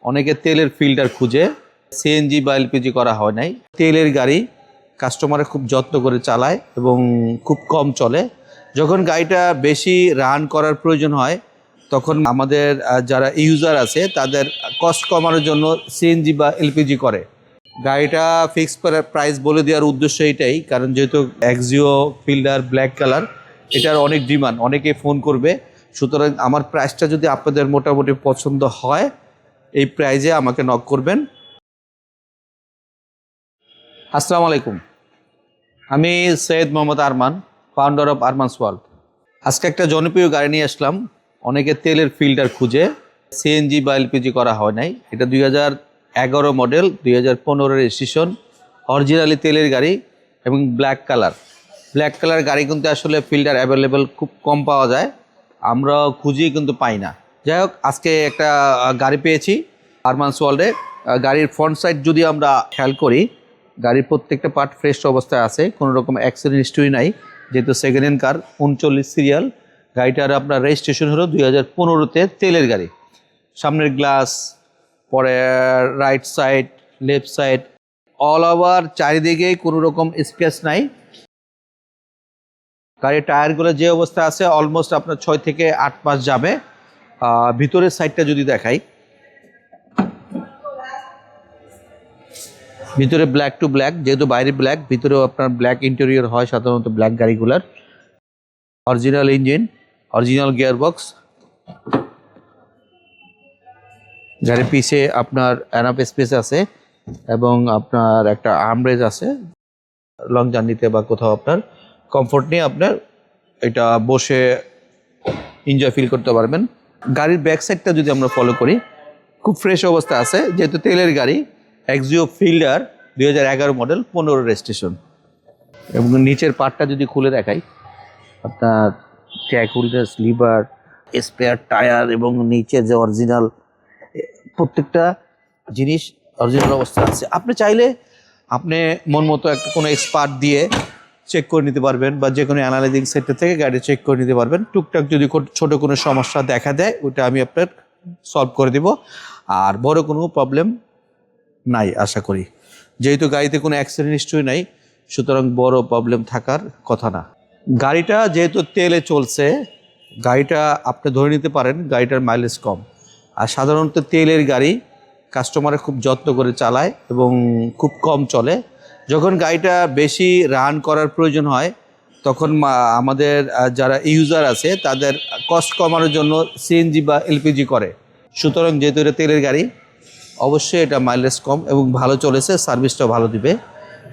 অনেকে তেলের ফিল্টার খুঁজে, সিএনজি বা এলপিজি করা হয় নাই। তেলের গাড়ি কাস্টমারে খুব যত্ন করে চালায় এবং খুব কম চলে। যখন গাড়িটা বেশি রান করার প্রয়োজন হয় তখন আমাদের যারা ইউজার আছে তাদের কস্ট কমানোর জন্য সিএনজি বা এলপিজি করে। গাড়িটা ফিক্স প্রাইস বলে দেওয়ার উদ্দেশ্য এটাই, কারণ যেহেতু এক্সিও ফিল্ডার ব্ল্যাক কালার, এটার অনেক ডিমান্ড, অনেকে ফোন করবে। সুতরাং আমার প্রাইসটা যদি আপনাদের মোটামুটি পছন্দ হয় এই প্রাইজে আমাকে নক করবেন। আসসালামু আলাইকুম, আমি Syed Mohammad Arman, founder of Arman's world. আজকে একটা জনপ্রিয় গাড়ি নিয়ে আসলাম। অনেকে তেলের ফিল্টার খুঁজে, সিএনজি বা এলপিজি করা হয় নাই। এটা 2011 মডেল, 2015 রেজিস্ট্রেশন, অরিজিনালি তেলের গাড়ি এবং ব্ল্যাক কালার গাড়ি কিন্তু আসলে ফিল্টার অ্যাভেলেবেল খুব কম পাওয়া যায়, আমরা খুঁজি কিন্তু পাই না। যাই হোক, আজকে একটা গাড়ি পেয়েছি আরমানস ওয়ার্ল্ডে। গাড়ির ফ্রন্ট সাইড যদি আমরা খেয়াল করি, গাড়ির প্রত্যেকটা পার্ট ফ্রেশ অবস্থায় আছে, কোনো রকম অ্যাক্সিডেন্ট হিস্ট্রি নাই। যেহেতু সেকেন্ড হ্যান্ড কার, 39 সিরিয়াল, গাড়িটার আপনার রেজিস্ট্রেশন হলো 2015-তে তেলের গাড়ি। সামনের গ্লাস, পরে right side, left side, all over চারিদিকেই কোনো রকম স্ক্র্যাচ নাই। গাড়ির টায়ারগুলো যে অবস্থা আছে অলমোস্ট আপনার 6 থেকে 8 মাস যাবে। ভিতরের সাইডটা যদি দেখাই, ভিতরে ব্ল্যাক টু ব্ল্যাক, যেহেতু বাইরে ব্ল্যাক, ভিতরেও আপনার ব্ল্যাক ইন্টেরিয়র হয় সাধারণত ব্ল্যাক গাড়িগুলার। Original engine, original gearbox. গাড়ির পিছে আপনার এনাফ স্পেস আছে এবং আপনার একটা আর্মরেস্ট আছে। লং জার্নিতে বা কোথাও আপনার কমফোর্ট নিয়ে আপনার এটা বসে এনজয় ফিল করতে পারবেন। গাড়ির ব্যাক সাইডটা যদি আমরা ফলো করি, খুব ফ্রেশ অবস্থা আছে, যেহেতু তেলের গাড়ি। Axio fielder 2011 model, 15 registration. এবং নিচের পার্টটা যদি খুলে দেখাই, আপনার tag holder, liver, spare tyre এবং নিচে যে অরিজিনাল প্রত্যেকটা জিনিস অরিজিনাল অবস্থা আছে। আপনি চাইলে আপনি মন মতো একটা কোনো এক্সপার্ট দিয়ে চেক করে নিতে পারবেন, বা যে কোনো অ্যানালাইজিং সেন্টার থেকে গাড়ি চেক করে নিতে পারবেন। টুকটাক যদি ছোটো কোনো সমস্যা দেখা দেয় ওটা আমি আপনার সলভ করে দিব, আর বড় কোনো প্রবলেম নাই আশা করি। যেহেতু গাড়িতে কোনো অ্যাক্সিডেন্ট হিস্ট্রি নাই, সুতরাং বড় প্রবলেম থাকার কথা না। গাড়িটা যেহেতু তেলে চলছে, গাড়িটা আপনি ধরে নিতে পারেন গাড়িটার মাইলেজ কম। আর সাধারণত তেলের গাড়ি কাস্টমারে খুব যত্ন করে চালায় এবং খুব কম চলে। যখন গাড়িটা বেশি রান করার প্রয়োজন হয় তখন আমাদের যারা ইউজার আছে তাদের কস্ট কমানোর জন্য সিএনজি বা এলপিজি করে। সুতরাং যেহেতু এটা তেলের গাড়ি, অবশ্যই এটা মাইলেজ কম এবং ভালো চলেছে, সার্ভিসটাও ভালো দিবে।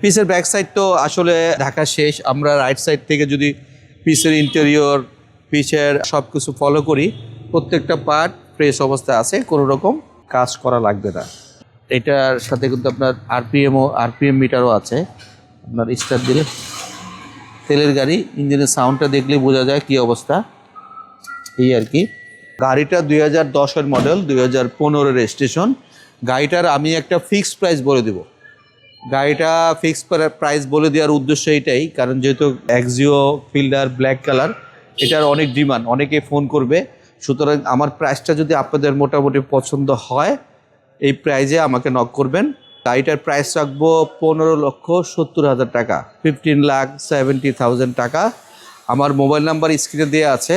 পিসের ব্যাক সাইড তো আসলে ঢাকা শেষ। আমরা রাইট সাইড থেকে যদি পিসের ইন্টেরিয়র, পিসের সব কিছু ফলো করি, প্রত্যেকটা পার্ট ফ্রেশ অবস্থায় আছে, কোনো রকম কাজ করা লাগবে না। এটার সাথে কিন্তু আপনার আরপিএম মিটারও আছে। আপনার স্টার্ট দিলে তেলের গাড়ি, ইঞ্জিনের সাউন্ডটা দেখলে বোঝা যায় কী অবস্থা, এই আর কি। গাড়িটা 2010-এর মডেল, 2015 রেজিস্ট্রেশন। গাড়িটার আমি একটা ফিক্সড প্রাইস বলে দেব। গাড়িটা ফিক্সড প্রাইস বলে দেওয়ার উদ্দেশ্য এটাই, কারণ যেহেতু এক্সিও ফিল্ডার ব্ল্যাক কালার, এটার অনেক ডিমান্ড, অনেকে ফোন করবে। সুতরাং আমার প্রাইসটা যদি আপনাদের মোটামুটি পছন্দ হয় এই প্রাইজে আমাকে নক করবেন। গাড়িটার প্রাইস রাখবো 15,70,000 টাকা, 15,70,000 টাকা। আমার মোবাইল নাম্বার স্ক্রিনে দেওয়া আছে।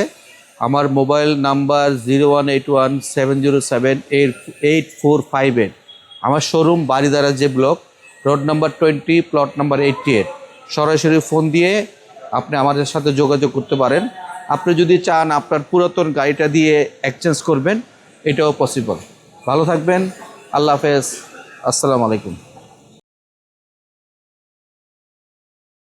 আমার মোবাইল নাম্বার 018170788458। আমার শোরুম বারিধারা যে block, road number 20, plot number 88। সরাসরি ফোন দিয়ে আপনি আমাদের সাথে যোগাযোগ করতে পারেন। আপনি যদি চান আপনার পুরাতন গাড়িটা দিয়ে এক্সচেঞ্জ করবেন, এটাও পসিবল। ভালো থাকবেন, আল্লাহ হাফেজ, আসসালামু আলাইকুম।